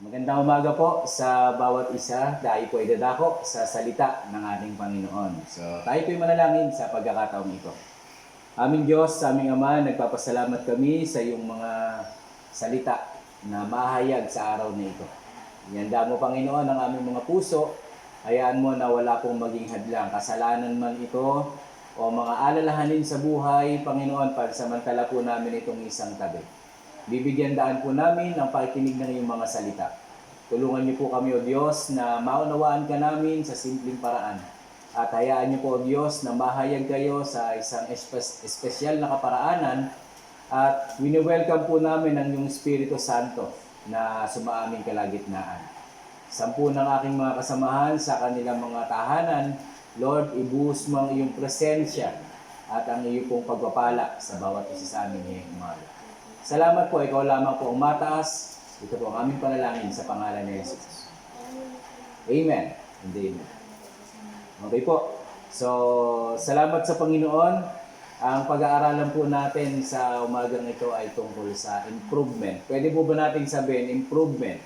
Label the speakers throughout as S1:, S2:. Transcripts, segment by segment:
S1: Magandang umaga po sa bawat isa. Tayo po ay dadako sa salita ng ating Panginoon. So, tayo po ay manalangin sa pagkakataong ito. Aming Diyos, aming Ama, nagpapasalamat kami sa iyong mga salita na mahayag sa araw na ito. Ihanda mo, Panginoon, ang aming mga puso. Hayaan mo na wala pong maging hadlang, kasalanan man ito o mga alalahanin sa buhay, Panginoon, pansamantala po namin itong isang tabi. Bibigyan daan po namin ang pakikinig ng iyong mga salita. Tulungan niyo po kami, O Diyos, na maunawaan ka namin sa simpleng paraan. At hayaan niyo po, O Diyos, na mahayag kayo sa isang espesyal na kaparaanan. At wini-welcome po namin ang iyong Espiritu Santo na sumaaming kalagitnaan. 10 ng aking mga kasamahan sa kanilang mga tahanan, Lord, ibuhos mo ang iyong presensya at ang iyong pong pagpapala sa bawat isa sa amin ngayong umaga. Salamat po, ikaw lamang po ang mataas. Ito po ang aming panalangin sa pangalan ni Jesus. Amen and amen. Okay po. So, salamat sa Panginoon. Ang pag-aaralan po natin sa umagang ito ay tungkol sa improvement. Pwede po ba nating sabihin improvement?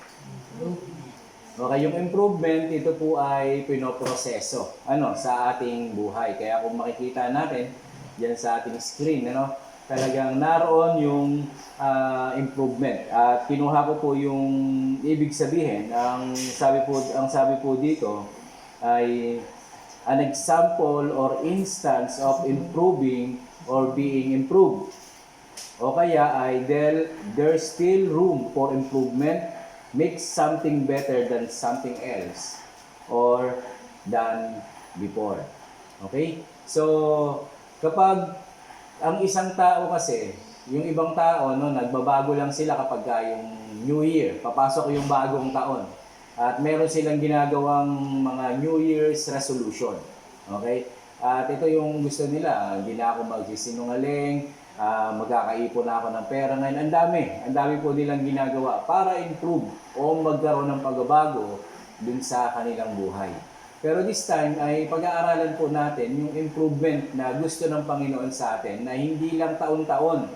S1: Okay, yung improvement, ito po ay pinoproseso sa ating buhay. Kaya kung makikita natin diyan sa ating screen, talagang naroon yung improvement. At kinuha ko po yung ibig sabihin. Ang sabi po dito ay an example or instance of improving or being improved. O kaya ay there's still room for improvement, make something better than something else or than before. Okay? So, kapag ang isang tao kasi, yung ibang tao, nagbabago lang sila kapag yung New Year, papasok yung bagong taon. At meron silang ginagawang mga New Year's resolution. Okay? At ito yung gusto nila, hindi na ako magsisinungaling, magkakaipon na ako ng pera ngayon. Ang dami po nilang ginagawa para improve o magkaroon ng pagbabago dun sa kanilang buhay. Pero this time ay pag-aaralan po natin yung improvement na gusto ng Panginoon sa atin na hindi lang taon-taon,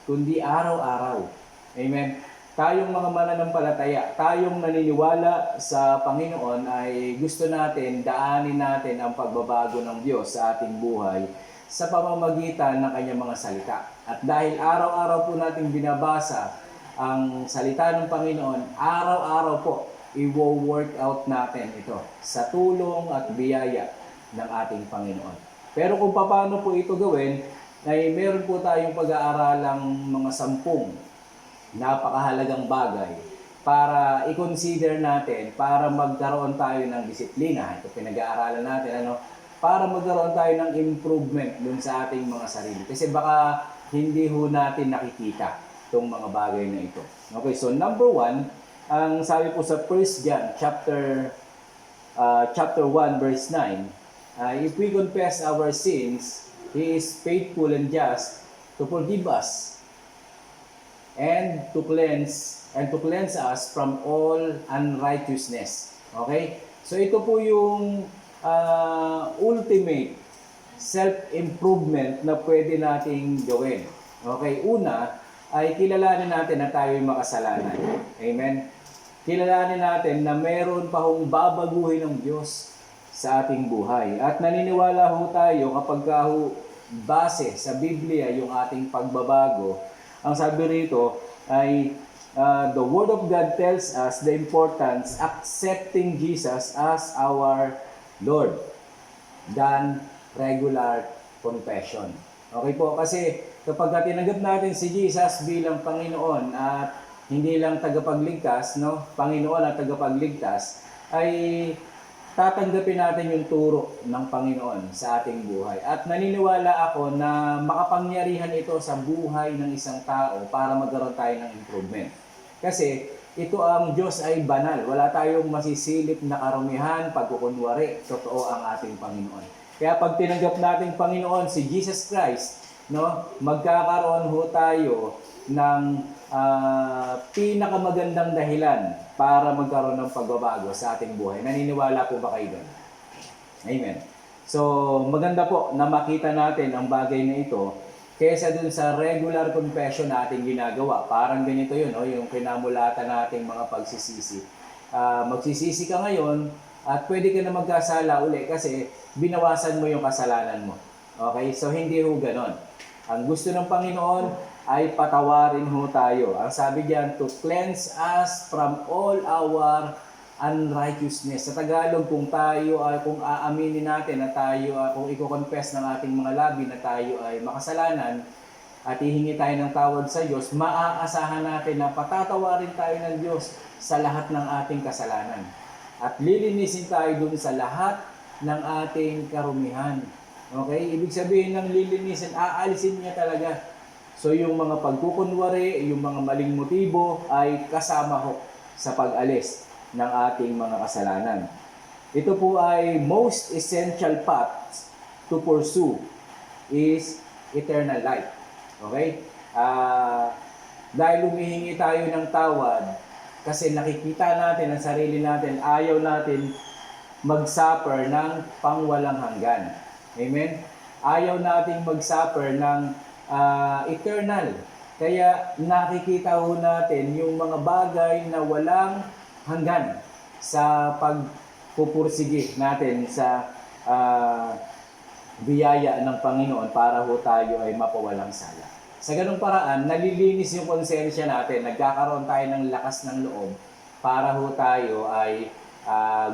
S1: kundi araw-araw. Amen. Tayong mga mananampalataya, tayong naniniwala sa Panginoon ay gusto natin, daanin natin ang pagbabago ng Diyos sa ating buhay sa pamamagitan ng kanyang mga salita. At dahil araw-araw po natin binabasa ang salita ng Panginoon, araw-araw po i-work out natin ito sa tulong at biyaya ng ating Panginoon. Pero kung paano po ito gawin, ay meron po tayong pag-aaralang mga 10 napakahalagang bagay para i-consider natin, para magkaroon tayo ng disiplina. Ito pinag-aaralan natin, para magkaroon tayo ng improvement dun sa ating mga sarili. Kasi baka hindi ho natin nakikita itong mga bagay na ito. Okay, so number 1, ang sabi po sa 1 John chapter 1 verse 9, if we confess our sins, He is faithful and just to forgive us and to cleanse us from all unrighteousness. Okay? So ito po yung ultimate self-improvement na pwede nating gawin. Okay? Una, ay kilalanin natin na tayo'y makasalanan. Amen? Kilalanin natin na meron pa hong babaguhin ng Diyos sa ating buhay. At naniniwala ho tayo kapag base sa Biblia yung ating pagbabago, ang sabi rito ay the Word of God tells us the importance accepting Jesus as our Lord than regular confession. Okay po, kasi kapag tinanggap natin si Jesus bilang Panginoon at hindi lang tagapagligtas, Panginoon at tagapagligtas, ay tatanggapin natin yung turo ng Panginoon sa ating buhay. At naniniwala ako na makapangyarihan ito sa buhay ng isang tao para magkaroon tayo ng improvement. Kasi ito ang Diyos ay banal. Wala tayong masisilip na karumihan, pagkukunwari. Totoo ang ating Panginoon. Kaya pag tinanggap natin Panginoon si Jesus Christ, magkakaroon ho tayo ng pinakamagandang dahilan para magkaroon ng pagbabago sa ating buhay. Naniniwala po ba kayo doon? Amen. So, maganda po na makita natin ang bagay na ito kesa dun sa regular confession natin ginagawa. Parang ganito yun, no? Yung kinamulatan nating mga pagsisisi. Magsisisi ka ngayon at pwede ka na magkasala uli kasi binawasan mo yung kasalanan mo. Okay? So, hindi ho ganon. Ang gusto ng Panginoon ay patawarin ho tayo. Ang sabi diyan, to cleanse us from all our unrighteousness. Sa Tagalog, kung aaminin natin na tayo, kung i-confess ng ating mga labi na tayo ay makasalanan at hihingi tayo ng tawad sa Diyos, maaasahan natin na patatawarin tayo ng Diyos sa lahat ng ating kasalanan. At lilinisin tayo dun sa lahat ng ating karumihan. Okay? Ibig sabihin ng lilinisin, aalisin niya talaga. So yung mga pagkukunwari, yung mga maling motibo ay kasama ho sa pag-alis ng ating mga kasalanan. Ito po ay most essential path to pursue is eternal life. Okay? Dahil humihingi tayo ng tawad, kasi nakikita natin ang sarili natin, ayaw natin mag-suffer ng pangwalang hanggan. Amen? Ayaw nating mag-suffer ng eternal. Kaya nakikita ho natin yung mga bagay na walang hanggan sa pagpupursige natin sa biyaya ng Panginoon para ho tayo ay mapawalang sala. Sa ganung paraan, nalilinis yung konsensya natin, nagkakaroon tayo ng lakas ng loob para ho tayo ay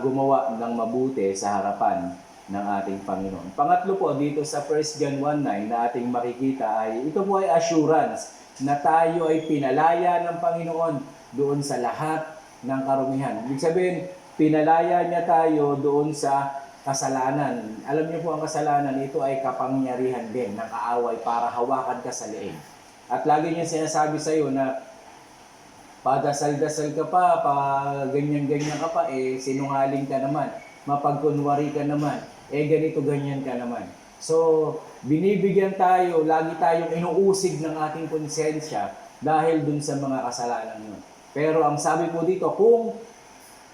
S1: gumawa ng mabuti sa harapan ng ating Panginoon. Pangatlo po, dito sa 1 John 1:9 na ating makikita ay, ito po ay assurance na tayo ay pinalaya ng Panginoon doon sa lahat ng karumihan. Ibig sabihin, pinalaya niya tayo doon sa kasalanan. Alam niyo po ang kasalanan, ito ay kapangyarihan din ng kaaway para hawakan ka sa leeg. At lagi niya sinasabi sa iyo na padasal-dasal ka pa, ganyan-ganyan ka pa, sinungaling ka naman, mapagkunwari ka naman, ganito, ganyan ka naman. So, binibigyan tayo, lagi tayong inuusig ng ating konsensya dahil dun sa mga kasalanan yun. Pero ang sabi po dito, kung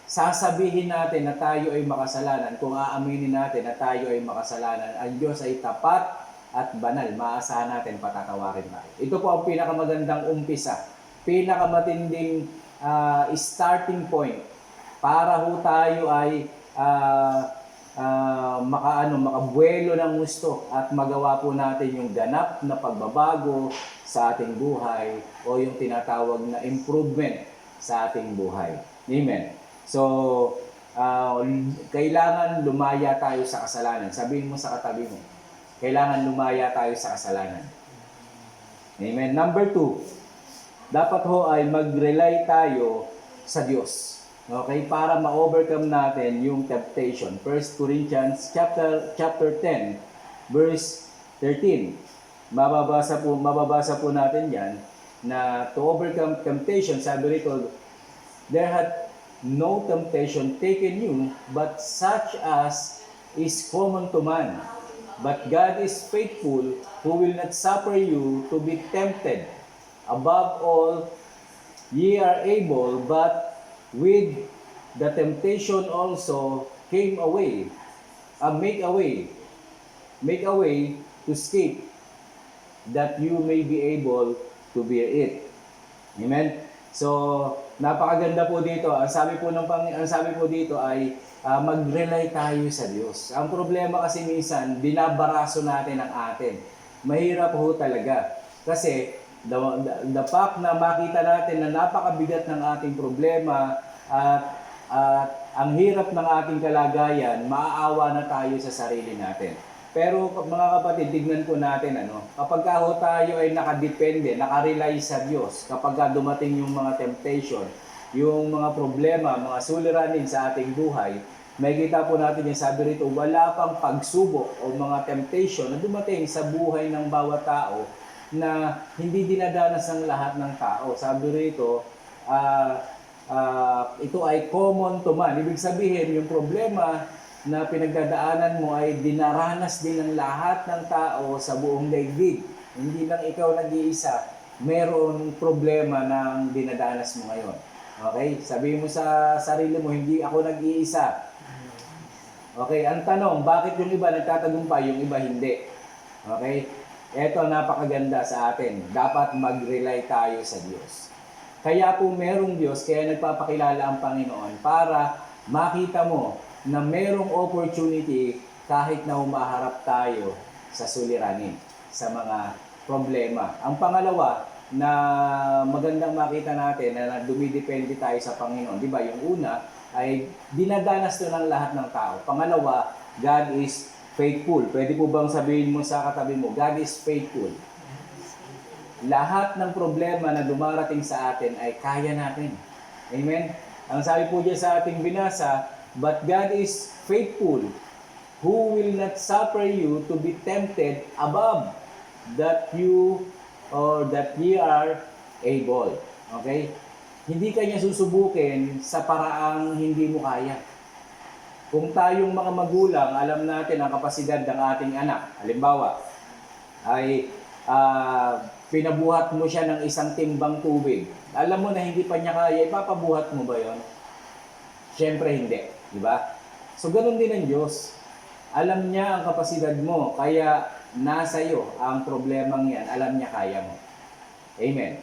S1: sasabihin natin na tayo ay makasalanan, kung aaminin natin na tayo ay makasalanan, ang Diyos ay tapat at banal, maasahan natin patatawarin tayo. Ito po ang pinakamagandang umpisa, pinakamatinding starting point para ho tayo ay makabuelo ng gusto at magawa po natin yung ganap na pagbabago sa ating buhay o yung tinatawag na improvement sa ating buhay. Amen. So, kailangan lumaya tayo sa kasalanan. Sabihin mo sa katabi mo, kailangan lumaya tayo sa kasalanan. Amen. Number 2, dapat ho ay mag-rely tayo sa Diyos. Okay, para ma-overcome natin yung temptation. 1 Corinthians chapter 10 verse 13. Mababasa po natin 'yan na to overcome temptation, sabi rito, there had no temptation taken you but such as is common to man. But God is faithful, who will not suffer you to be tempted above all ye are able, but with the temptation also make a way to escape, that you may be able to bear it. Amen. So, napakaganda po dito. Ang sabi po dito ay mag-rely tayo sa Diyos. Ang problema kasi minsan, binabaraso natin ang atin. Mahirap po talaga. Kasi the fact na makita natin na napakabigat ng ating problema at ang hirap ng ating kalagayan, maaawa na tayo sa sarili natin. Pero mga kapatid, tignan po natin kapag tayo ay nakadepende, nakarely sa Diyos, kapag dumating yung mga temptation, yung mga problema, mga suliranin sa ating buhay, makikita po natin yung sabi rito, wala pang pagsubok o mga temptation na dumating sa buhay ng bawat tao na hindi dinadanas ng lahat ng tao. Sabi rito, ito ay common to man. Ibig sabihin, yung problema na pinagdadaanan mo ay dinaranas din ng lahat ng tao sa buong daigdig. Hindi lang ikaw nag-iisa, meron problema na dinadanas mo ngayon. Okay? Sabihin mo sa sarili mo, hindi ako nag-iisa. Okay? Ang tanong, bakit yung iba nagtatagumpay, yung iba hindi? Okay? Eto, napakaganda sa atin. Dapat mag-rely tayo sa Diyos. Kaya po merong Diyos, kaya nagpapakilala ang Panginoon para makita mo na merong opportunity kahit na humaharap tayo sa suliranin, sa mga problema. Ang pangalawa na magandang makita natin na dumidepende tayo sa Panginoon. Di ba? Yung una ay dinadanas to ng lahat ng tao. Pangalawa, God is faithful. Pwede po bang sabihin mo sa katabi mo, God is faithful. Lahat ng problema na dumarating sa atin ay kaya natin. Amen? Ang sabi po dyan sa ating binasa, but God is faithful, who will not suffer you to be tempted above that you or that ye are able. Okay? Hindi kanya susubukin sa paraang hindi mo kaya. Kung tayong mga magulang, alam natin ang kapasidad ng ating anak. Halimbawa, ay pinabuhat mo siya ng isang timbang tubig. Alam mo na hindi pa niya kaya, ipapabuhat mo ba yon? Siyempre hindi. Di ba? So, ganun din ang Diyos. Alam niya ang kapasidad mo, kaya nasa iyo ang problemang yan. Alam niya kaya mo. Amen.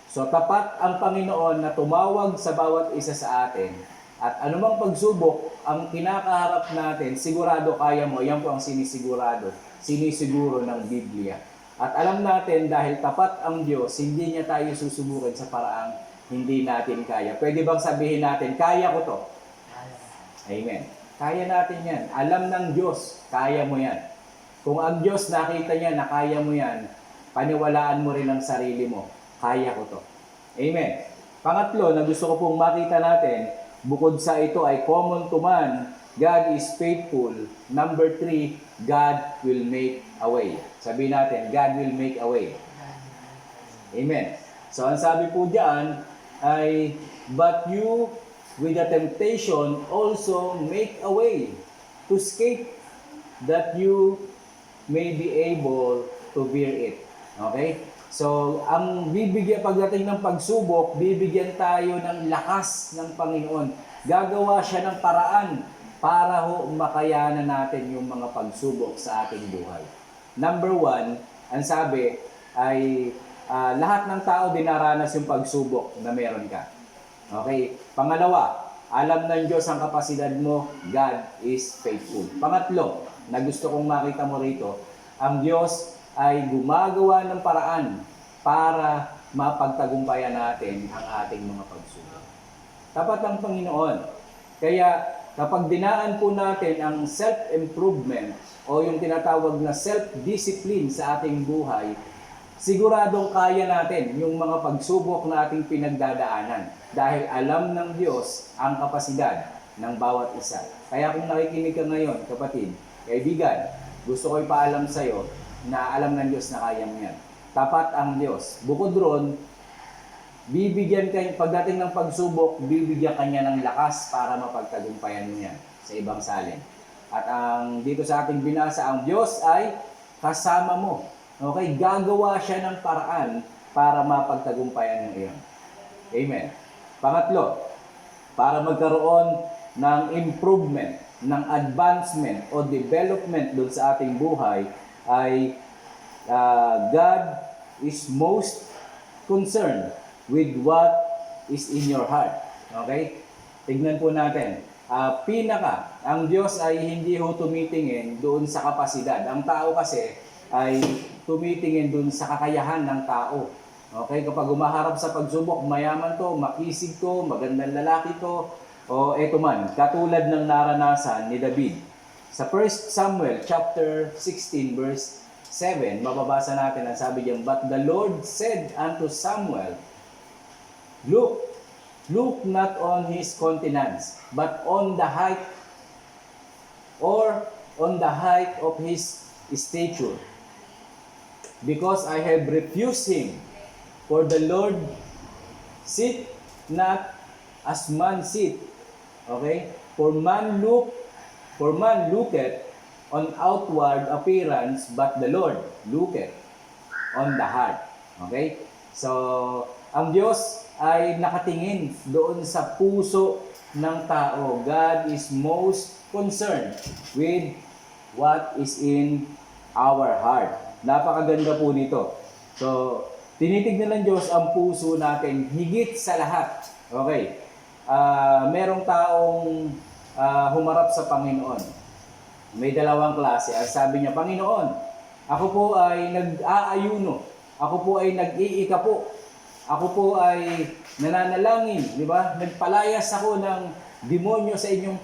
S1: So, tapat ang Panginoon na tumawag sa bawat isa sa atin. At anumang pagsubok, ang kinakaharap natin, sigurado kaya mo. Yan po ang sinisiguro ng Biblia. At alam natin, dahil tapat ang Diyos, hindi niya tayo susubukin sa paraang hindi natin kaya. Pwede bang sabihin natin, kaya ko to? Amen. Kaya natin yan. Alam ng Diyos, kaya mo yan. Kung ang Diyos nakita niya na kaya mo yan, paniwalaan mo rin ang sarili mo, kaya ko to. Amen. Pangatlo, na gusto ko pong makita natin, bukod sa ito ay common to man, God is faithful. Number 3, God will make a way. Sabihin natin, God will make a way. Amen. So, ang sabi po diyan ay, but you with the temptation also make a way to escape, that you may be able to bear it. Okay? So, ang pagdating ng pagsubok, bibigyan tayo ng lakas ng Panginoon. Gagawa siya ng paraan para makayanan natin yung mga pagsubok sa ating buhay. Number 1, ang sabi ay lahat ng tao dinaranas yung pagsubok na meron ka. Okay? Pangalawa, alam ng Diyos ang kapasidad mo, God is faithful. Pangatlo, na gusto kong makita mo rito, ang Diyos ay gumagawa ng paraan para mapagtagumpayan natin ang ating mga pagsubok. Tapat ang Panginoon. Kaya kapag dinaan po natin ang self-improvement o yung tinatawag na self-discipline sa ating buhay, siguradong kaya natin yung mga pagsubok na ating pinagdadaanan dahil alam ng Diyos ang kapasidad ng bawat isa. Kaya kung nakikinig ka ngayon, kapatid, kaibigan, gusto ko ipaalam sa iyo na alam ng Diyos na kaya mo yan. Tapat ang Diyos. Bukod ron, bibigyan ka, pagdating ng pagsubok, bibigyan kanya ng lakas para mapagtagumpayan mo yan sa ibang salin. At dito sa ating binasa, ang Diyos ay kasama mo. Okay? Gagawa siya ng paraan para mapagtagumpayan mo iyon. Amen. Pangatlo, para magkaroon ng improvement, ng advancement o development doon sa ating buhay, ay God is most concerned with what is in your heart. Okay? Tignan po natin. Ang Diyos ay hindi ho tumitingin doon sa kapasidad. Ang tao kasi ay tumitingin doon sa kakayahan ng tao. Okay? Kapag umaharap sa pagsubok, mayaman to, makisig to, magandang lalaki to, o eto man, katulad ng naranasan ni David. Sa 1 Samuel chapter 16 verse 7, mababasa natin ang sabi diyan, but the Lord said unto Samuel, Look not on his countenance, but on the height of his stature, because I have refused him. For the Lord sit not as man sit. Okay? For man looketh on outward appearance, but the Lord looketh on the heart. Okay? So, ang Diyos ay nakatingin doon sa puso ng tao. God is most concerned with what is in our heart. Napakaganda po nito. So, tinitignan ng Diyos ang puso natin higit sa lahat. Okay. Merong taong humarap sa Panginoon. May dalawang klase. Ang sabi niya, Panginoon, ako po ay nag-aayuno. Ako po ay nag-iikapo. Ako po ay nananalangin, di ba? Nagpalayas ako ng demonyo sa inyong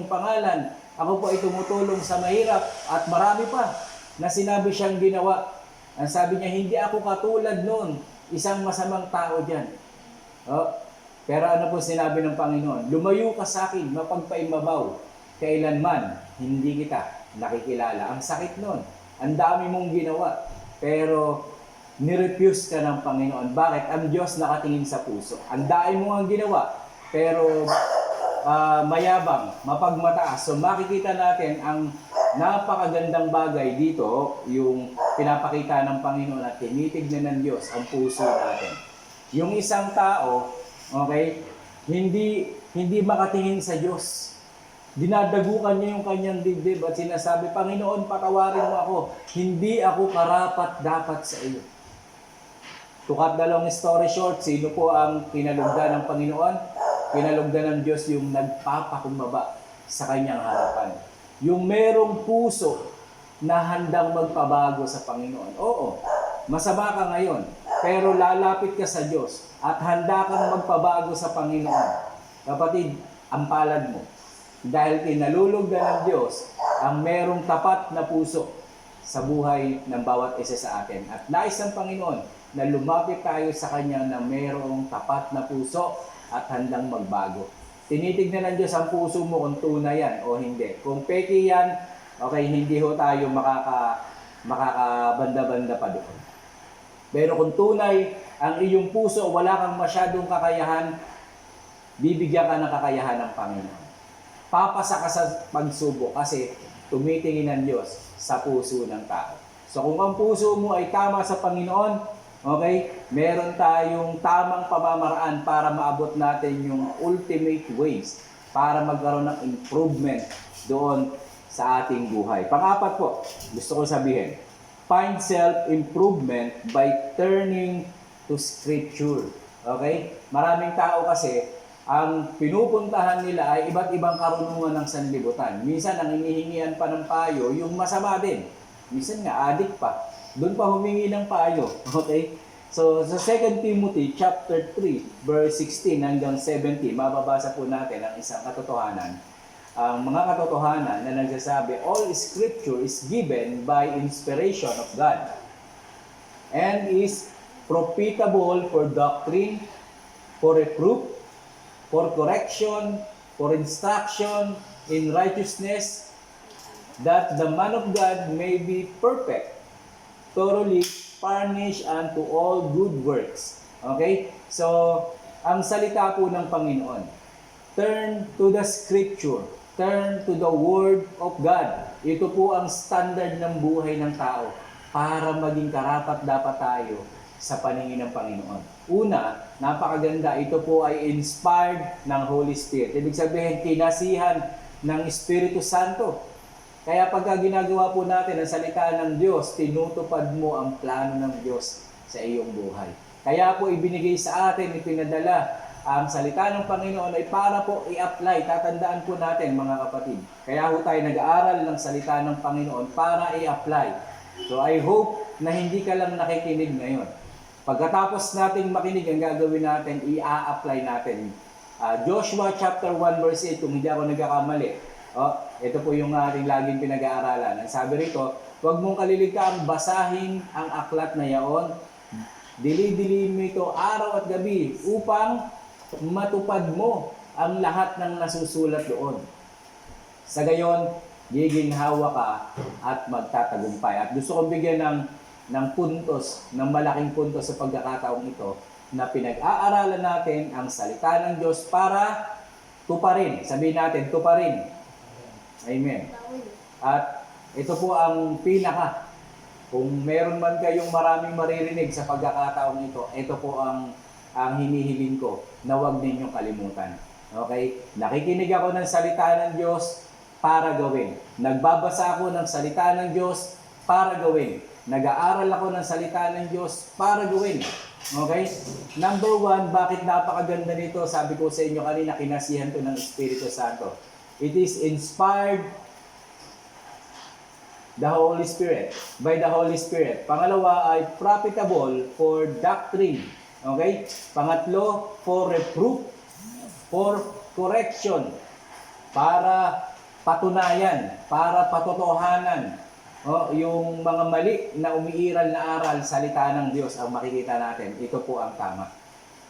S1: pangalan. Ako po ay tumutulong sa mahirap at marami pa na sinabi siyang ginawa. Ang sabi niya, hindi ako katulad noon, isang masamang tao diyan. Oh, pero ano po sinabi ng Panginoon? Lumayo ka sa akin, mapagpaimabaw. Kailanman hindi kita nakikilala. Ang sakit noon. Ang dami mong ginawa. Pero nirefuse ka ng Panginoon. Bakit? Ang Diyos nakatingin sa puso. Ang dami mo ang ginawa, pero mayabang, mapagmataas. So makikita natin ang napakagandang bagay dito, yung pinapakita ng Panginoon at tinitignan ng Diyos ang puso natin. Yung isang tao, okay, hindi makatingin sa Diyos. Dinadagukan niya yung kanyang dibdib at sinasabi, Panginoon, patawarin mo ako. Hindi ako karapat dapat sa iyo. To cut the long story short, sino po ang pinalugdan ng Panginoon? Pinalugdan ng Diyos yung nagpapakumbaba sa kanyang harapan. Yung merong puso na handang magpabago sa Panginoon. Oo, masama ka ngayon, pero lalapit ka sa Diyos at handa kang magpabago sa Panginoon. Kapatid, ang palad mo. Dahil pinalulugdan ng Diyos ang merong tapat na puso sa buhay ng bawat isa sa atin. At nais ng Panginoon na lumapit tayo sa Kanya na mayroong tapat na puso at handang magbago. Tinitignan ng Diyos ang puso mo kung tunay yan o hindi. Kung peki yan, okay, hindi ho tayo makakabanda-banda pa doon. Pero kung tunay ang iyong puso, wala kang masyadong kakayahan, bibigyan ka ng kakayahan ng Panginoon. Papasa ka sa pagsubok kasi tumitingin ng Diyos sa puso ng tao. So kung ang puso mo ay tama sa Panginoon, okay, meron tayong tamang pamamaraan para maabot natin yung ultimate ways para magkaroon ng improvement doon sa ating buhay. Pang-apat po, gusto ko sabihin, find self-improvement by turning to Scripture. Okay? Maraming tao kasi, ang pinupuntahan nila ay iba't ibang karunungan ng sanlibutan. Minsan, ang hinihingian pa ng payo, yung masama din. Minsan nga, adik pa. Doon pa humingi ng payo. Okay? So, sa 2 Timothy chapter 3, verse 16 hanggang 17, mababasa po natin ang isang katotohanan. Ang mga katotohanan na nagsasabi, all Scripture is given by inspiration of God and is profitable for doctrine, for reproof, for correction, for instruction in righteousness, that the man of God may be perfect, thoroughly furnished unto all good works. Okay? So, ang salita po ng Panginoon, turn to the Scripture, turn to the Word of God. Ito po ang standard ng buhay ng tao para maging karapat-dapat tayo sa paningin ng Panginoon. Una, napakaganda, ito po ay inspired ng Holy Spirit. Ibig sabihin, kinasihan ng Espiritu Santo. Kaya pagka ginagawa po natin ang salita ng Diyos, tinutupad mo ang plano ng Diyos sa iyong buhay. Kaya po ibinigay sa atin, ipinadala ang salita ng Panginoon ay para po i-apply. Tatandaan po natin mga kapatid. Kaya po tayo nag-aaral ng salita ng Panginoon para i-apply. So I hope na hindi ka lang nakikinig ngayon. Pagkatapos nating makinig, ang gagawin natin, i-apply natin. Joshua chapter 1 verse 8, kung hindi ako nagkakamali. Ito po yung ating laging pinag-aaralan. Ang sabi rito, huwag mong kaliligtaan, basahin ang aklat na yaon. Dili-dili mo ito araw at gabi upang matupad mo ang lahat ng nasusulat doon. Sa gayon, giginhawa ka at magtatagumpay. At gusto kong bigyan ng puntos, ng malaking puntos sa pagkakataong ito na pinag-aaralan natin ang salita ng Diyos para tuparin. Sabihin natin, tuparin. Amen. At ito po ang pinaka. Kung meron man kayong maraming maririnig sa pagkakataong ito po ang hinihiling ko na huwag ninyong kalimutan. Okay? Nakikinig ako ng salita ng Diyos para gawin. Nagbabasa ako ng salita ng Diyos para gawin. Nag-aaral ako ng salita ng Diyos para gawin. Okay? Number one, bakit napakaganda nito? Sabi ko sa inyo kanina, kinasihan to ng Espiritu Santo. It is inspired the Holy Spirit, by the Holy Spirit. Pangalawa ay profitable for doctrine. Okay? Pangatlo, for reproof, for correction. Para patunayan, para patotohanan. Yung mga mali na umiiral na aral, salita ng Diyos ang makikita natin. Ito po ang tama.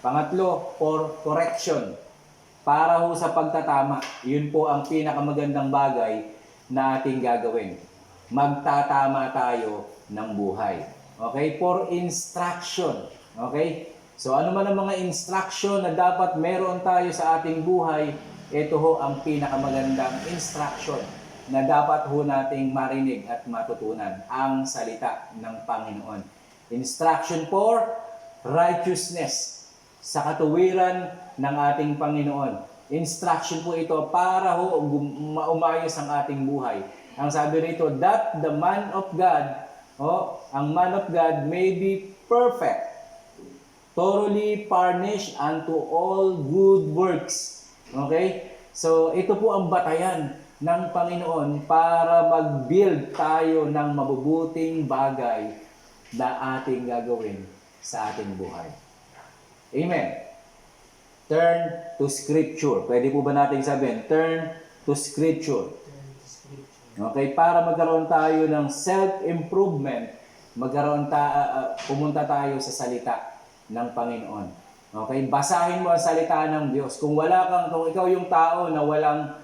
S1: Pangatlo, for correction. Para ho sa pagtatama. Yun po ang pinakamagandang bagay na ating gagawin. Magtatama tayo ng buhay. Okay? For instruction. Okay? So ano man ang mga instruction na dapat meron tayo sa ating buhay, ito ho ang pinakamagandang instruction na dapat ho nating marinig at matutunan, ang salita ng Panginoon. Instruction for righteousness, sa katuwiran ng ating Panginoon. Instruction po ito para ho umayos ang ating buhay. Ang sabi rito, that the man of God, ang man of God may be perfect, thoroughly furnished unto all good works. Okay? So, ito po ang batayan ng Panginoon para mag-build tayo ng mabubuting bagay na ating gagawin sa ating buhay. Amen. Turn to Scripture. Pwede po ba natin sabihin? Turn to Scripture. Okay, para magkaroon tayo ng self-improvement, pumunta tayo sa salita ng Panginoon. Okay, basahin mo ang salita ng Diyos. Kung ikaw yung tao na walang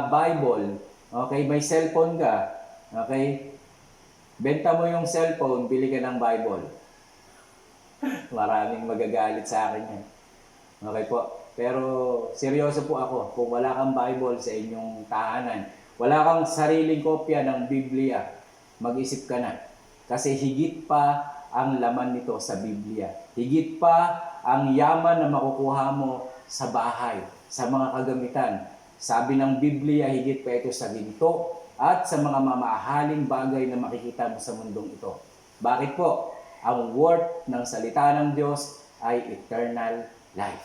S1: Bible, okay, may cellphone ka, okay, benta mo yung cellphone, bili ka ng Bible. Maraming magagalit sa akin yan. Okay po, pero seryoso po ako, kung wala kang Bible sa inyong tahanan, wala kang sariling kopya ng Biblia, mag-isip ka na. Kasi higit pa ang laman nito sa Biblia. Higit pa ang yaman na makukuha mo sa bahay, sa mga kagamitan. Sabi ng Biblia, higit pa ito sa ginto at sa mga mamahaling bagay na makikita mo sa mundong ito. Bakit po? Ang worth ng salita ng Diyos ay eternal life.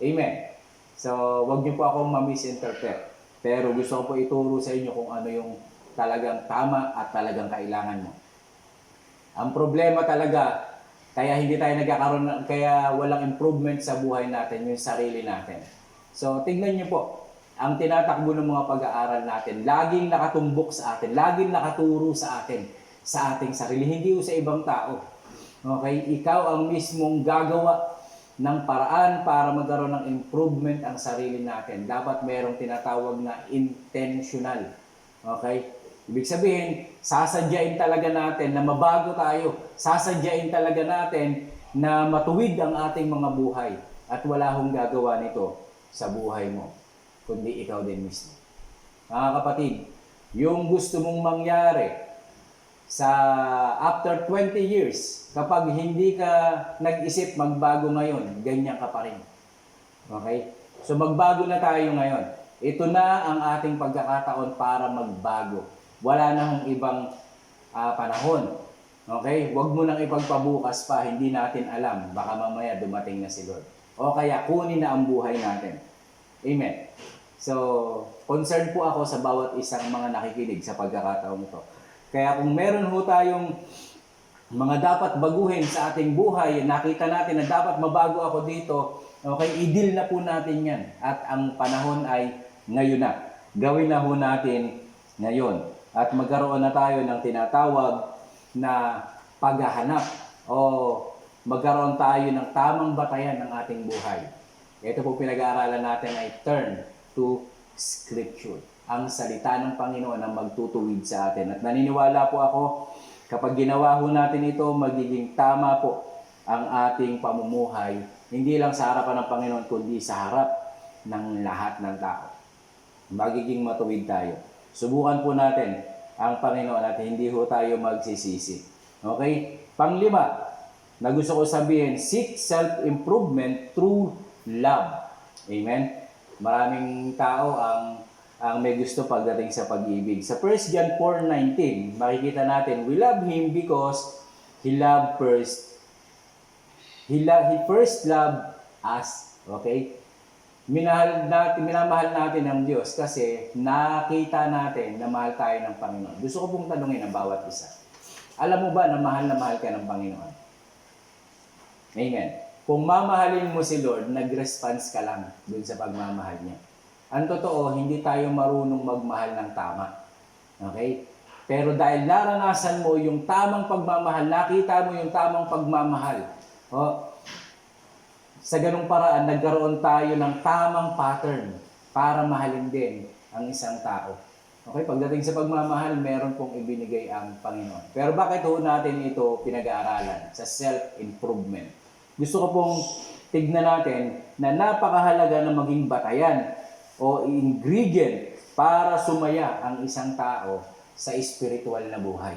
S1: Amen. So, wag niyo po akong ma-misinterpret. Pero gusto ko po ituro sa inyo kung ano yung talagang tama at talagang kailangan mo. Ang problema talaga, kaya hindi tayo kaya walang improvement sa buhay natin, yung sarili natin. So, tingnan niyo po. Ang tinatakbo ng mga pag-aaral natin, laging nakatumbok sa atin, laging nakaturo sa atin, sa ating sarili, hindi sa ibang tao. Okay? Ikaw ang mismong gagawa ng paraan para magkaroon ng improvement ang sarili natin. Dapat mayroong tinatawag na intentional. Okay? Ibig sabihin, sasadyain talaga natin na mabago tayo. Sasadyain talaga natin na matuwid ang ating mga buhay. At wala hong gagawa nito sa buhay mo, kundi ikaw din mismo. Mga kapatid, yung gusto mong mangyari sa after 20 years, kapag hindi ka nag-isip magbago ngayon, ganyan ka pa rin. Okay? So magbago na tayo ngayon. Ito na ang ating pagkakataon para magbago. Wala na hong ibang panahon. Okay? Huwag mo nang ipagpabukas pa, hindi natin alam. Baka mamaya dumating na si Lord. O kaya kunin na ang buhay natin. Amen. So, concerned po ako sa bawat isang mga nakikinig sa pagkakataon ito. Kaya kung meron ho tayong mga dapat baguhin sa ating buhay, nakita natin na dapat mabago ako dito, okay, i-deal na po natin yan. At ang panahon ay ngayon na. Gawin na ho natin ngayon. At magkaroon na tayo ng tinatawag na paghahanap o magkaroon tayo ng tamang batayan ng ating buhay. Ito po pinag-aaralan natin ay turn to Scripture. Ang salita ng Panginoon ang magtutuwid sa atin. At naniniwala po ako, kapag ginawa ho natin ito, magiging tama po ang ating pamumuhay. Hindi lang sa harapan ng Panginoon, kundi sa harap ng lahat ng tao. Magiging matuwid tayo. Subukan po natin ang Panginoon at hindi ho tayo magsisisi. Okay? Panglima, na gusto ko sabihin, seek self-improvement through love. Amen? Maraming tao ang ang may gusto pagdating sa pag-ibig. Sa 1 John 4:19, makikita natin, we love Him because He loved first. He first loved us. Okay? Minamahal natin ang Diyos kasi nakita natin na mahal tayo ng Panginoon. Gusto ko pong tanungin ang bawat isa. Alam mo ba na mahal ka ng Panginoon? Amen. Kung mamahalin mo si Lord, nag-response ka lang dun sa pagmamahal niya. Ang totoo, hindi tayo marunong magmahal ng tama. Okay? Pero dahil naranasan mo yung tamang pagmamahal, nakita mo yung tamang pagmamahal, sa ganung paraan, nagkaroon tayo ng tamang pattern para mahalin din ang isang tao. Okay? Pagdating sa pagmamahal, meron pong ibinigay ang Panginoon. Pero bakit natin ito pinag-aaralan? Sa self-improvement. Gusto ko pong tignan natin na napakahalaga na maging batayan o ingredient para sumaya ang isang tao sa spiritual na buhay.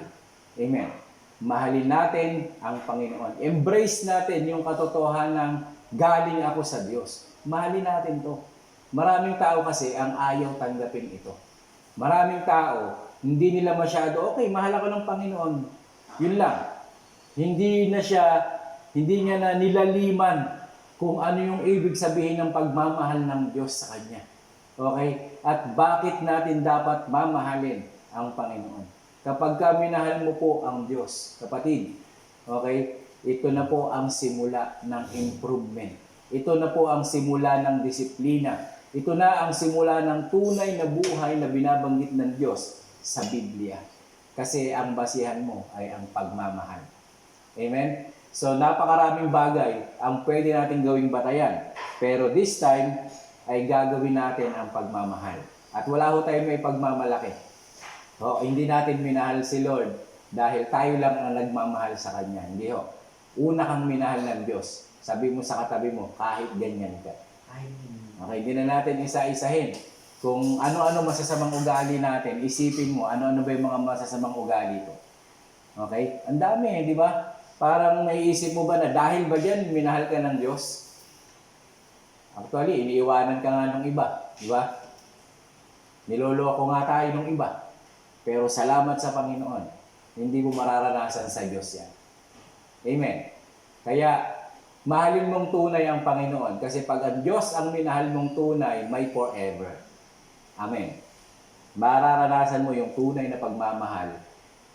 S1: Amen. Mahalin natin ang Panginoon. Embrace natin yung katotohanan ng galing ako sa Diyos. Mahalin natin to. Maraming tao kasi ang ayaw tanggapin ito. Maraming tao, hindi nila masyado, okay, mahal ako ng Panginoon. Yun lang. Hindi niya na nilaliman kung ano yung ibig sabihin ng pagmamahal ng Diyos sa Kanya. Okay? At bakit natin dapat mamahalin ang Panginoon? Kapag minahal mo po ang Diyos, kapatid, okay? Ito na po ang simula ng improvement. Ito na po ang simula ng disiplina. Ito na ang simula ng tunay na buhay na binabanggit ng Diyos sa Biblia. Kasi ang basihan mo ay ang pagmamahal. Amen? So, napakaraming bagay ang pwede natin gawing batayan. Pero this time, ay gagawin natin ang pagmamahal. At wala ho tayo may pagmamalaki. Hindi natin minahal si Lord dahil tayo lang ang nagmamahal sa Kanya. Hindi ho. Una kang minahal ng Diyos. Sabi mo sa katabi mo, kahit ganyan ka. Okay, hindi na natin isa-isahin. Kung ano-ano masasamang ugali natin, isipin mo, ano-ano ba yung mga masasamang ugali ko. Okay? Ang dami, di ba? Parang naiisip mo ba na dahil ba dyan, minahal ka ng Diyos? Actually, iniiwanan ka nga ng iba. Di ba? Niloloko nga tayo ng iba. Pero salamat sa Panginoon, hindi mo mararanasan sa Diyos yan. Amen. Kaya, mahalin mong tunay ang Panginoon. Kasi pag ang Diyos ang minahal mong tunay, may forever. Amen. Mararanasan mo yung tunay na pagmamahal.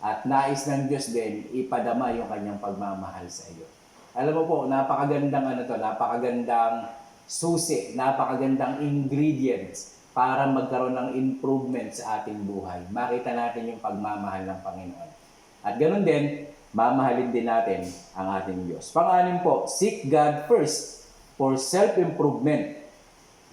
S1: At nais ng Diyos din, ipadama yung kanyang pagmamahal sa iyo. Alam mo po, napakagandang napakagandang susi, napakagandang ingredients para magkaroon ng improvement sa ating buhay. Makita natin yung pagmamahal ng Panginoon. At ganun din, mamahalin din natin ang ating Diyos. Pang-anim po, seek God first for self-improvement.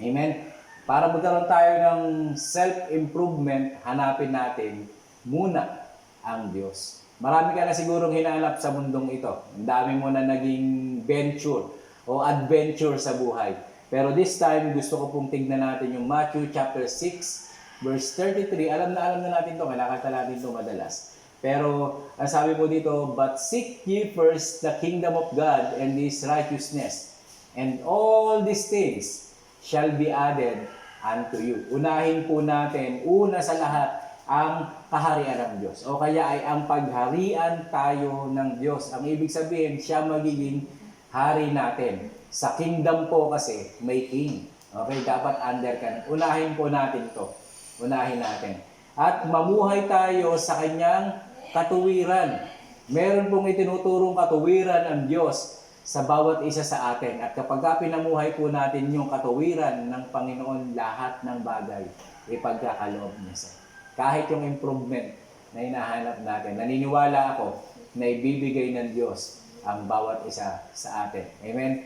S1: Amen? Para magkaroon tayo ng self-improvement, hanapin natin muna ang Diyos. Marami ka na sigurong hinanap sa mundong ito. Ang dami mo na naging venture o adventure sa buhay. Pero this time, gusto ko pong tignan natin yung Matthew chapter 6, verse 33. Alam na natin ito, kinakanta natin ito madalas. Pero, ang sabi po dito, but seek ye first the kingdom of God and His righteousness, and all these things shall be added unto you. Unahin po natin, una sa lahat, ang kaharian ng Diyos. O kaya ay ang pagharian tayo ng Diyos. Ang ibig sabihin, siya magiging hari natin. Sa kingdom po kasi, may king. Okay, dapat under ka. Unahin po natin to. Unahin natin. At mamuhay tayo sa kanyang katuwiran. Meron pong itinuturong katuwiran ang Diyos sa bawat isa sa atin. At kapag pinamuhay po natin yung katuwiran ng Panginoon, lahat ng bagay ipagkakaloob niya sa kahit yung improvement na hinahanap natin. Naniniwala ako na ibibigay ng Diyos ang bawat isa sa atin. Amen?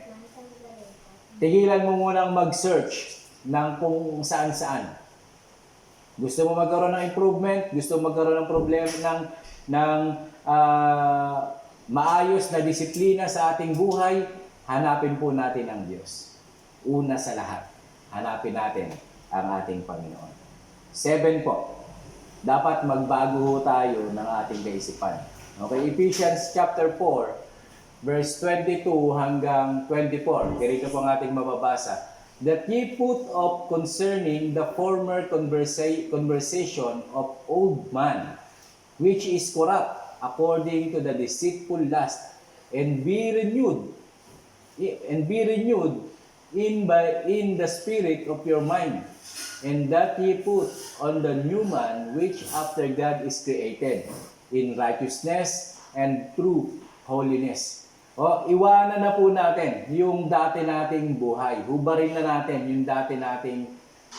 S1: Tigilan mo munang mag-search ng kung saan-saan. Gusto mo magkaroon ng improvement? Gusto mo magkaroon ng problema ng maayos na disiplina sa ating buhay? Hanapin po natin ang Diyos. Una sa lahat, hanapin natin ang ating Panginoon. 7 po. Dapat magbago tayo ng ating kaisipan. Okay, Ephesians chapter 4, verse 22 hanggang 24. Ganito po ang ating mababasa. that ye put off concerning the former conversation of old man, which is corrupt according to the deceitful lust, and be renewed in the spirit of your mind, and that ye put on the new man, which after God is created in righteousness and true holiness. O, iwanan na po natin yung dati nating buhay. Hubarin na natin yung dati nating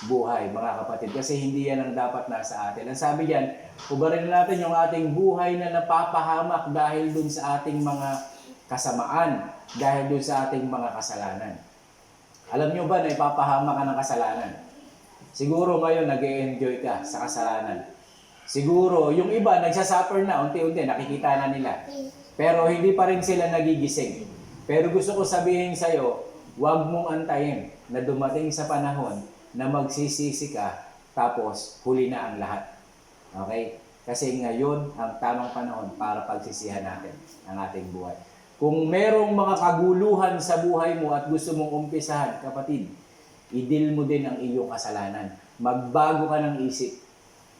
S1: buhay, mga kapatid. Kasi hindi yan ang dapat nasa atin. Ang sabi diyan, hubarin na natin yung ating buhay na napapahamak dahil dun sa ating mga kasamaan, dahil dun sa ating mga kasalanan. Alam nyo ba na ipapahamak ka ng kasalanan? Siguro ngayon nag-e-enjoy ka sa kasalanan. Siguro yung iba nagsasuffer na, unti-unti nakikita na nila. Pero hindi pa rin sila nagigising. Pero gusto ko sabihin sa'yo, huwag mong antayin na dumating sa panahon na magsisisi ka, tapos huli na ang lahat. Okay? Kasi ngayon ang tamang panahon para pagsisihan natin ang ating buhay. Kung merong mga kaguluhan sa buhay mo at gusto mong umpisahan, kapatid, i-deal mo din ang iyong kasalanan. Magbago ka ng isip.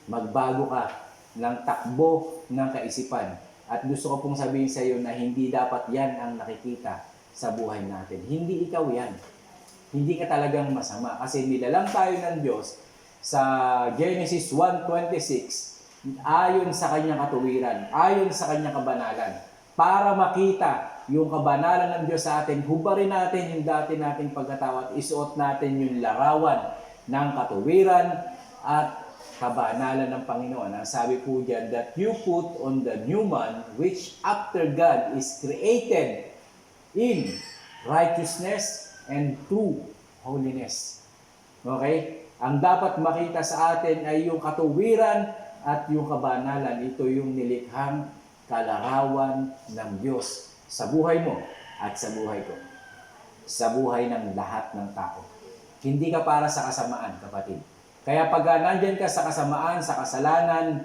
S1: Magbago ka ng takbo ng kaisipan. At gusto ko pong sabihin sa iyo na hindi dapat yan ang nakikita sa buhay natin. Hindi ikaw yan. Hindi ka talagang masama. Kasi nilalang tayo ng Diyos sa Genesis 1:26 ayon sa kanyang katuwiran, ayon sa kanyang kabanalan. Para makita yung kabanalan ng Diyos sa atin, hubarin natin yung dati nating pagkatao at isuot natin yung larawan ng katuwiran at kabanalan ng Panginoon. Ang sabi po diyan, that you put on the new man, which after God is created in righteousness and true holiness. Okay? Ang dapat makita sa atin ay yung katuwiran at yung kabanalan. Ito yung nilikhang kalarawan ng Diyos sa buhay mo at sa buhay ko. Sa buhay ng lahat ng tao. Hindi ka para sa kasamaan, kapatid. Kaya pag nandyan ka sa kasamaan, sa kasalanan,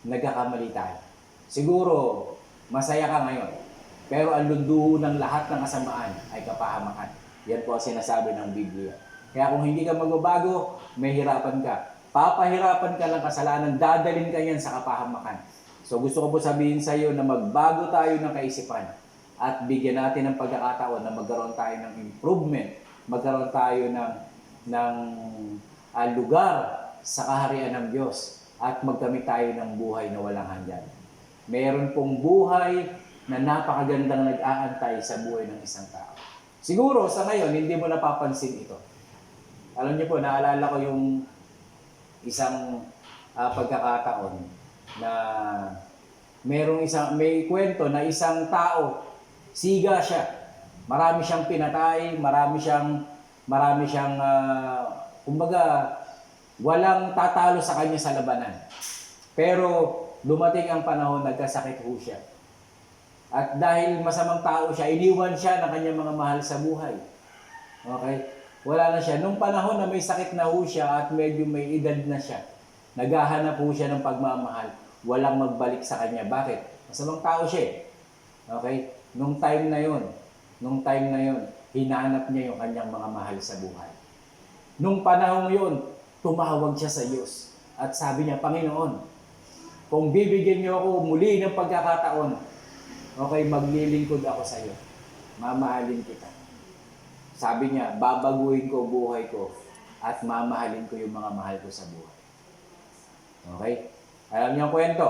S1: nagkakamali tayo. Siguro, masaya ka ngayon. Pero ang lunduho ng lahat ng kasamaan ay kapahamakan. Yan po ang sinasabi ng Biblia. Kaya kung hindi ka magbabago, may hirapan ka. Papahirapan ka ng kasalanan, dadalhin ka yan sa kapahamakan. So gusto ko po sabihin sa iyo na magbago tayo ng kaisipan at bigyan natin ng pagkakataon na magkaroon tayo ng improvement, magkaroon tayo ng lugar sa kaharian ng Diyos at magkamit tayo ng buhay na walang hanggan. Meron pong buhay na napakagandang nag-aantay sa buhay ng isang tao. Siguro sa ngayon, hindi mo napapansin ito. Alam niyo po, naalala ko yung isang pagkakataon na may kwento na isang tao, siga siya. Marami siyang pinatay, marami siyang kumbaga, walang tatalo sa kanya sa labanan. Pero dumating ang panahon, nagkasakit ho siya. At dahil masamang tao siya, iniwan siya ng kanyang mga mahal sa buhay. Okay? Wala na siya. Nung panahon na may sakit na ho siya at medyo may edad na siya, naghahanap ho siya ng pagmamahal. Walang magbalik sa kanya. Bakit? Masamang tao siya. Okay? Nung time na yon, hinanap niya yung kanyang mga mahal sa buhay. Nung panahon yun, tumawag siya sa Diyos. At sabi niya, Panginoon, kung bibigyan niyo ako muli ng pagkakataon, okay, maglilingkod ako sa iyo. Mamahalin kita. Sabi niya, babaguhin ko buhay ko at mamahalin ko yung mga mahal ko sa buhay. Okay? Alam niyo ang kwento?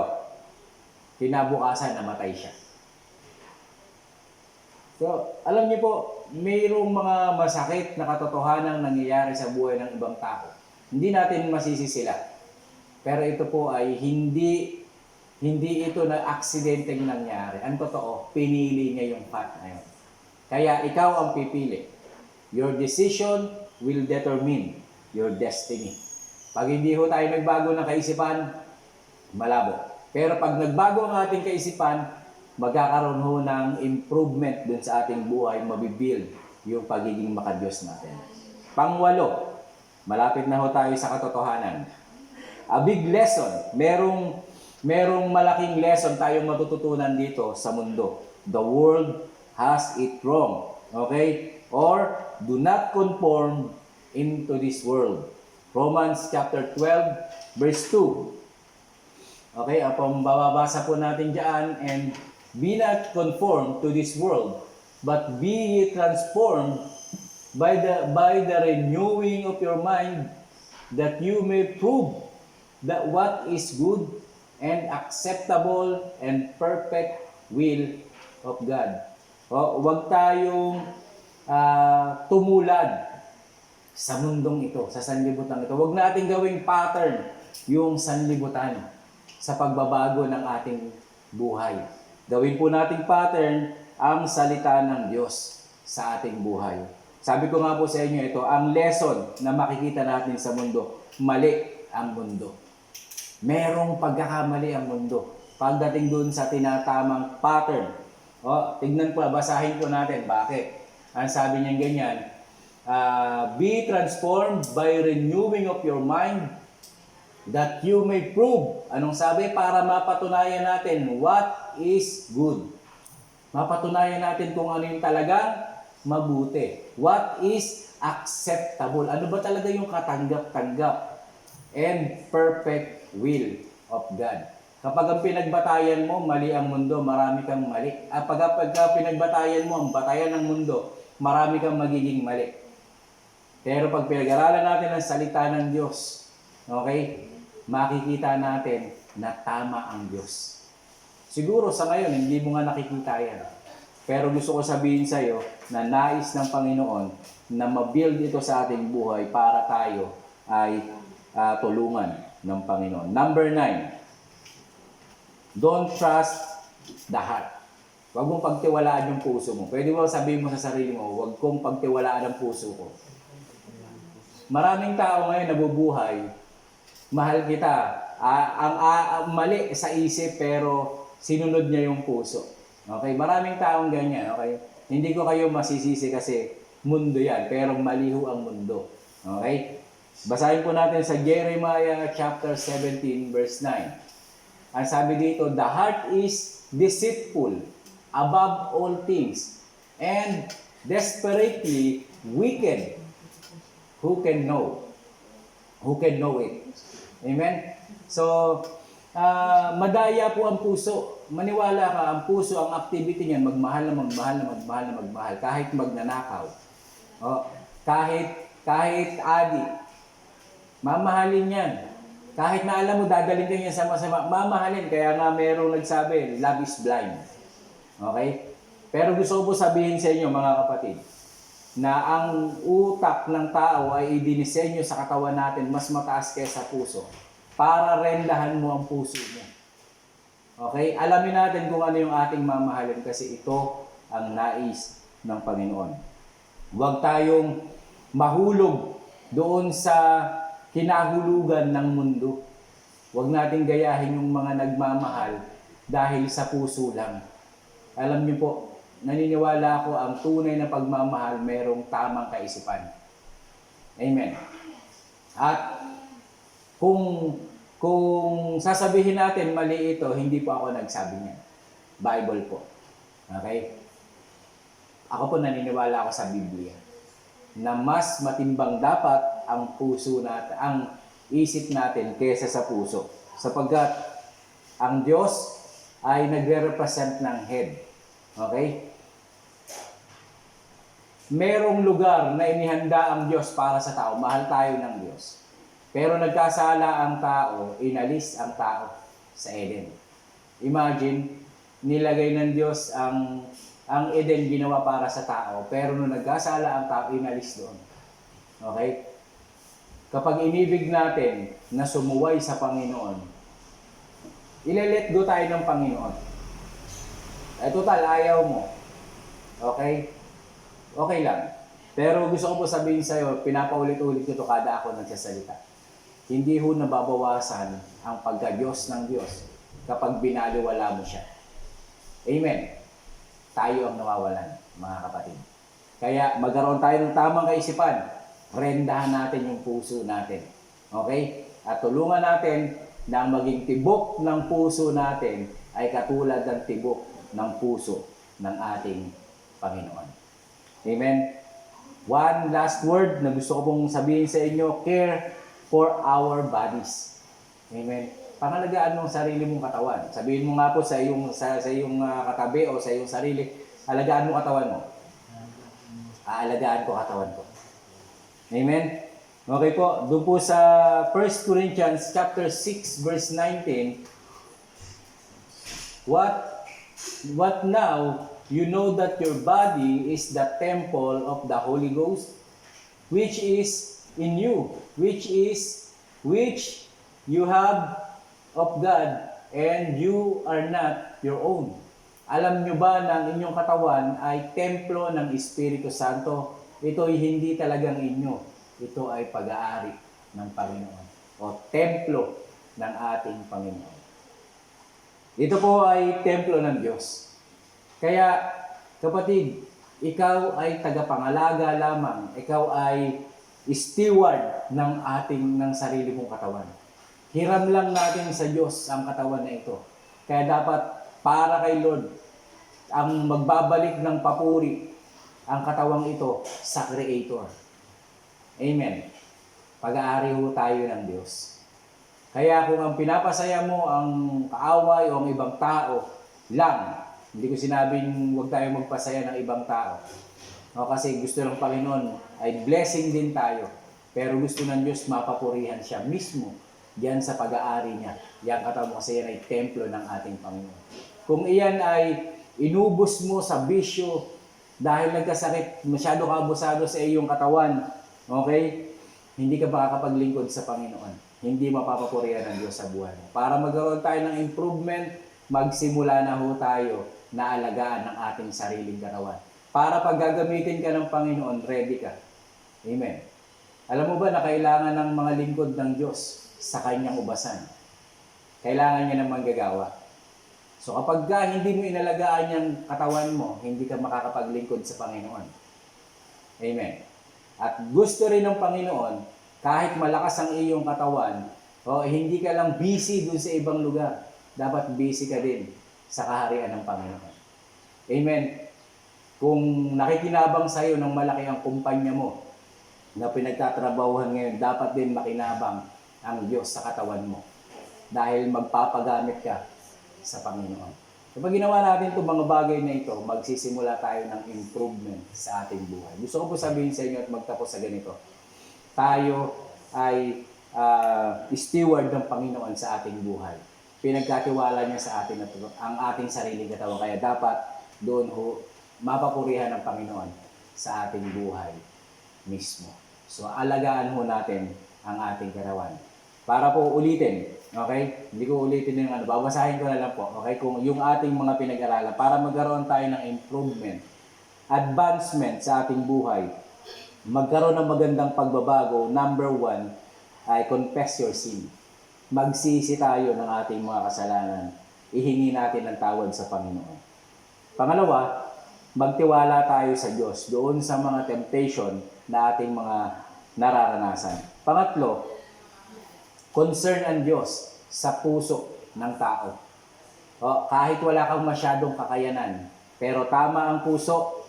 S1: Kinabukasan, namatay siya. So, alam niyo po, mayroong mga masakit na katotohanan nangyayari sa buhay ng ibang tao. Hindi natin masisi sila. Pero ito po ay hindi ito na aksidenteng nangyari. Ang totoo, pinili niya yung path na yun. Kaya ikaw ang pipili. Your decision will determine your destiny. Pag hindi ho tayo nagbago ng kaisipan, malabo. Pero pag nagbago ang ating kaisipan, magkakaroon ho ng improvement dun sa ating buhay, mabibuild yung pagiging makadiyos natin. Pangwalo, malapit na ho tayo sa katotohanan. A big lesson, merong malaking lesson tayong matututunan dito sa mundo. The world has it wrong. Okay? Or, do not conform into this world. Romans chapter 12, verse 2. Okay, bababasa po natin dyan, and be not conformed to this world, but be ye transformed by the renewing of your mind, that you may prove that what is good and acceptable and perfect will of God. Huwag tayong tumulad sa mundong ito, sa sanlibutan ito. Huwag natin gawing pattern yung sanlibutan sa pagbabago ng ating buhay. Gawin po nating pattern ang salita ng Diyos sa ating buhay. Sabi ko nga po sa inyo ito, ang lesson na makikita natin sa mundo, mali ang mundo. Merong pagkakamali ang mundo. Pagdating dun sa tinatamang pattern. Tignan po, basahin po natin. Bakit? Ang sabi niya ganyan, be transformed by renewing of your mind, that you may prove. Anong sabi? Para mapatunayan natin what is good. Mapatunayan natin kung ano yung talagang mabuti. What is acceptable? Ano ba talaga yung katanggap-tanggap? And perfect will of God. Kapag ang pinagbatayan mo, mali ang mundo, marami kang mali. Pag pinagbatayan mo, ang batayan ng mundo, marami kang magiging mali. Pero pag pinag-aralan natin ang salita ng Diyos, okay, makikita natin na tama ang Diyos. Siguro sa ngayon, hindi mo nga nakikita yan. Pero gusto ko sabihin sa iyo na nais ng Panginoon na ma-build ito sa ating buhay para tayo ay tulungan ng Panginoon. Number 9, don't trust the heart. Huwag mong pagtiwalaan yung puso mo. Pwede mo sabihin mo sa sarili mo, huwag kong pagtiwalaan ang puso ko. Maraming tao ngayon nabubuhay, mahal kita, ang mali sa isip pero sinunod niya yung puso. Okay? Maraming taong ganyan. Okay? Hindi ko kayo masisisi kasi mundo yan, pero maliho ang mundo. Okay? Basahin po natin sa Jeremiah chapter 17 verse 9. Ang sabi dito, the heart is deceitful above all things and desperately wicked. Who can know? Who can know it? Amen? So, madaya po ang puso. Maniwala ka, ang puso, ang activity niyan, magmahal na magmahal na magmahal na magmahal. Kahit magnanakaw. Kahit adi. Mamahalin yan. Kahit na alam mo, dadalhin ka niya sa masama, mamahalin. Kaya nga merong nagsabi, love is blind. Okay? Pero gusto ko po sabihin sa inyo, mga kapatid, na ang utak ng tao ay idinisenyo sa katawan natin mas mataas kaysa puso para rendahan mo ang puso mo. Okay? Alamin natin kung ano yung ating mamahalin kasi ito ang nais ng Panginoon. Huwag tayong mahulog doon sa kinahulugan ng mundo. Huwag natin gayahin yung mga nagmamahal dahil sa puso lang. Alam niyo po, naniniwala ako ang tunay na pagmamahal merong tamang kaisipan. Amen. At kung sasabihin natin mali ito, hindi po ako nagsabi niyan. Bible po. Okay? Ako po naniniwala ako sa Biblia na mas matimbang dapat ang puso natin, ang isip natin kaysa sa puso. Sapagkat ang Diyos ay nagre-represent ng head. Okay? Merong lugar na inihanda ang Diyos para sa tao. Mahal tayo ng Diyos. Pero nagkasala ang tao, inalis ang tao sa Eden. Imagine, nilagay ng Diyos ang Eden ginawa para sa tao. Pero nung nagkasala ang tao, inalis doon. Okay? Kapag inibig natin na sumuway sa Panginoon, ile-let go tayo ng Panginoon. Total, ayaw mo. Okay? Okay lang. Pero gusto ko po sabihin sa iyo, pinapaulit-ulit ko ito kada ako nagsasalita. Hindi ho nababawasan ang pagka-Diyos ng Diyos kapag binaliwala mo siya. Amen. Tayo ang nawawalan, mga kapatid. Kaya magkaroon tayo ng tamang kaisipan. Rendahan natin yung puso natin. Okay? At tulungan natin na maging tibok ng puso natin ay katulad ng tibok ng puso ng ating Panginoon. Amen? One last word na gusto ko pong sabihin sa inyo, care for our bodies. Amen. Pangalagaan mo ang sarili mong katawan. Sabihin mo nga po sa iyong katabi o sa iyong sarili, alagaan mo katawan mo. Aalagaan ko katawan ko. Amen. Okay po, doon po sa 1 Corinthians chapter 6 verse 19, what now you know that your body is the temple of the Holy Ghost, which is in you, which you have of God, and you are not your own. Alam nyo ba na ang inyong katawan ay templo ng Espiritu Santo? Ito ay hindi talagang inyo. Ito ay pag-aari ng Panginoon o templo ng ating Panginoon. Ito po ay templo ng Diyos. Kaya, kapatid, ikaw ay tagapangalaga lamang. Ikaw ay steward ng sarili mong katawan. Hiram lang natin sa Diyos ang katawan na ito. Kaya dapat para kay Lord, ang magbabalik ng papuri ang katawang ito sa Creator. Amen. Pag-aari ho tayo ng Diyos. Kaya kung ang pinapasaya mo ang kaaway o ang ibang tao lang, hindi ko sinabing huwag tayo magpasaya ng ibang tao. O kasi gusto ng Panginoon ay blessing din tayo. Pero gusto ng Diyos mapapurihan siya mismo diyan sa pag-aari niya. Yan katawang kasi yan ay templo ng ating Panginoon. Kung iyan ay inubos mo sa bisyo dahil nagkasakit, masyado ka abusado sa iyong katawan, okay? Hindi ka makakapaglingkod sa Panginoon. Hindi mapapapurihan ng Diyos sa buhay mo. Para magkaroon tayo ng improvement, magsimula na ho tayo na alagaan ng ating sariling katawan. Para pag gagamitin ka ng Panginoon, ready ka. Amen. Alam mo ba na kailangan ng mga lingkod ng Diyos sa kanyang ubasan? Kailangan niya ng manggagawa. So kapag hindi mo inalagaan yung katawan mo, hindi ka makakapaglingkod sa Panginoon. Amen. At gusto rin ng Panginoon, kahit malakas ang iyong katawan, hindi ka lang busy dun sa ibang lugar. Dapat busy ka din sa kaharian ng Panginoon. Amen. Kung nakikinabang sa iyo ng malaki ang kumpanya mo na pinagtatrabahuhan ngayon, dapat din makinabang ang Diyos sa katawan mo. Dahil magpapagamit ka sa Panginoon. Kapag ginawa natin itong mga bagay na ito, magsisimula tayo ng improvement sa ating buhay. Gusto ko po sabihin sa inyo at magtapos sa ganito. Tayo ay steward ng Panginoon sa ating buhay. Pinagkatiwala niya sa atin ang ating sariling katawan. Kaya dapat doon mapapurihan ng Panginoon sa ating buhay mismo. So alagaan natin ang ating katawan. Para po ulitin, okay? Hindi ko ulitin yung babasahin ko na lang po, okay? Kung yung ating mga pinag-aralan, para magkaroon tayo ng improvement, advancement sa ating buhay, magkaroon ng magandang pagbabago, number 1, ay confess your sin. Magsisi tayo ng ating mga kasalanan. Ihingi natin ang tawad sa Panginoon. Pangalawa, magtiwala tayo sa Diyos doon sa mga temptation na ating mga nararanasan. Pangatlo, concern ang Diyos sa puso ng tao. Kahit wala kang masyadong kakayanan, pero tama ang puso,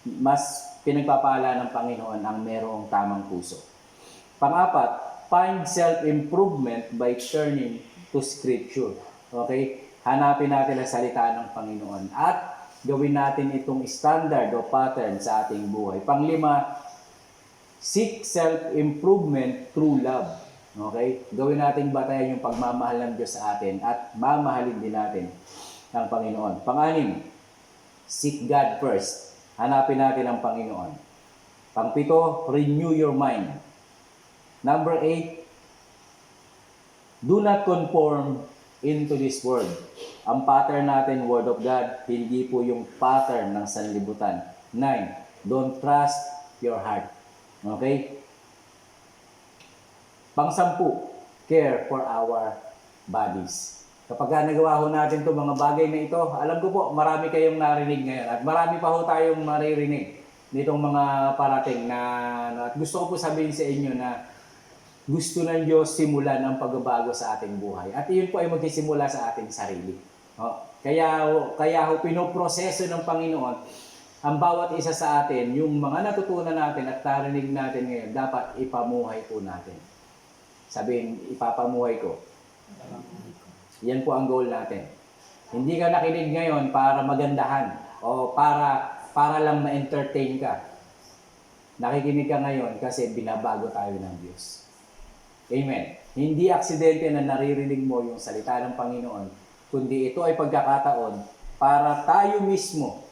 S1: mas pinagpapala ng Panginoon ang merong tamang puso. Pang-apat, find self-improvement by turning to Scripture. Okay? Hanapin natin ang salita ng Panginoon at gawin natin itong standard o pattern sa ating buhay. Pang-lima, seek self-improvement through love. Okay? Gawin nating batayan yung pagmamahal ng Diyos sa atin at mamahalin din natin ang Panginoon. Pang-anim, seek God first. Hanapin natin ang Panginoon. Pang-pito, renew your mind. Number 8, do not conform into this world. Ang pattern natin, Word of God, hindi po yung pattern ng sanlibutan. 9, don't trust your heart. Okay? Pang-sampu, care for our bodies. Kapag nagawa natin itong mga bagay na ito, alam ko po, marami kayong narinig ngayon at marami pa ho tayong maririnig nitong mga parating at gusto ko po sabihin sa inyo na gusto ng Diyos simulan ang pagbabago sa ating buhay. At iyon po ay magsisimula sa ating sarili. Kaya pinoproseso ng Panginoon ang bawat isa sa atin, yung mga natutunan natin at narinig natin ngayon, dapat ipamuhay po natin. Sabihin, ipapamuhay ko. Yan po ang goal natin. Hindi ka nakinig ngayon para magandahan o para lang ma-entertain ka. Nakikinig ka ngayon kasi binabago tayo ng Diyos. Amen. Hindi aksidente na naririnig mo yung salita ng Panginoon, kundi ito ay pagkakataon para tayo mismo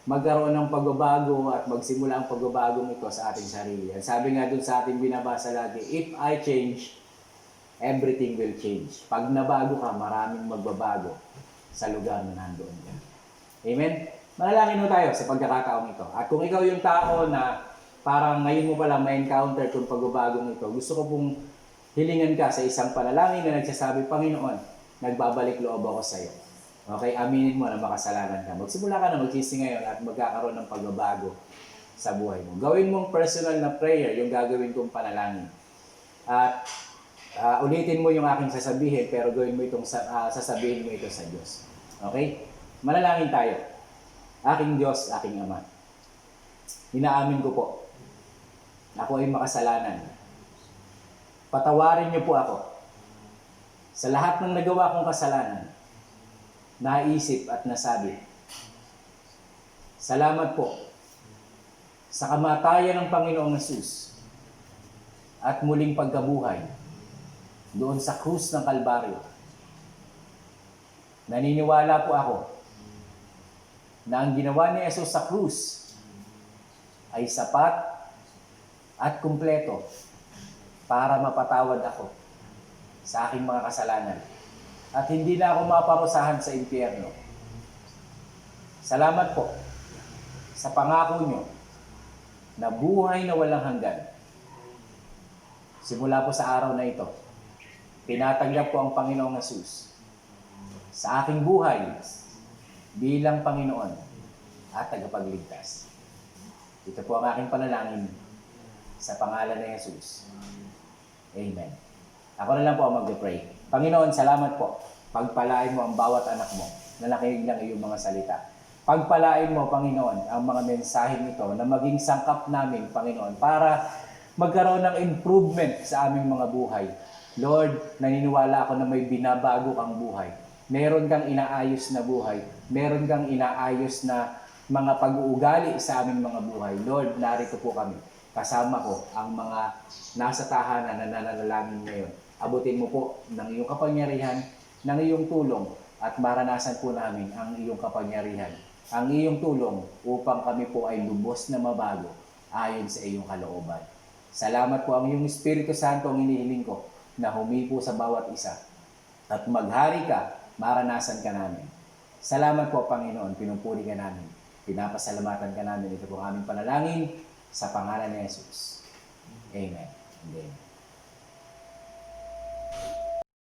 S1: magkaroon ng pagbabago at magsimula ang pagbabagong ito sa ating sarili. Sabi nga dun sa ating binabasa lagi, if I change, everything will change. Pag nabago ka, maraming magbabago sa lugar na nandoon ka. Amen? Manalangin mo tayo sa pagkakataong ito. At kung ikaw yung tao na parang ngayon mo pala ma-encounter itong pagbabagong ito, gusto ko pong hilingan ka sa isang panalangin na nagsasabi, Panginoon, nagbabalik loob ako sa iyo. Okay, aminin mo na makasalanan ka. Magsimula ka na magsisi ngayon at magkakaroon ng pagbabago sa buhay mo. Gawin mong personal na prayer, yung gagawin kong panalangin. At ulitin mo yung aking sasabihin, pero gawin mo itong sasabihin mo ito sa Diyos. Okay? Manalangin tayo. Aking Diyos, aking Ama. Inaamin ko po, ako ay makasalanan. Patawarin niyo po ako sa lahat ng nagawa kong kasalanan, naisip at nasabi. Salamat po sa kamatayan ng Panginoong Hesus at muling pagkabuhay doon sa krus ng Kalbaryo. Naniniwala po ako na ang ginawa ni Hesus sa krus ay sapat at kumpleto para mapatawad ako sa aking mga kasalanan. At hindi na ako maparusahan sa impyerno. Salamat po sa pangako nyo na buhay na walang hanggan. Simula po sa araw na ito, tinatanggap po ang Panginoong Hesus sa aking buhay bilang Panginoon at tagapagligtas. Ito po ang aking panalangin sa pangalan ni Hesus. Amen. Ako na lang po ang mag-pray. Panginoon, salamat po. Pagpalain mo ang bawat anak mo na nakinig ng iyong mga salita. Pagpalain mo, Panginoon, ang mga mensaheng ito na maging sangkap namin, Panginoon, para magkaroon ng improvement sa aming mga buhay. Lord, naniniwala ako na may binabago kang buhay. Meron kang inaayos na buhay. Meron kang inaayos na mga pag-uugali sa aming mga buhay. Lord, narito po kami. Kasama ko ang mga nasa tahanan na nananalangin ngayon. Abutin mo po ng iyong kapangyarihan, ng iyong tulong, at maranasan po namin ang iyong kapangyarihan, ang iyong tulong upang kami po ay lubos na mabago ayon sa iyong kalooban. Salamat po ang iyong Espiritu Santo ang inihiling ko na humipo sa bawat isa. At maghari ka, maranasan ka namin. Salamat po, Panginoon, pinumpuri ka namin. Pinapasalamatan ka namin. Ito po ang aming panalangin sa pangalan ni Jesus. Amen. Amen.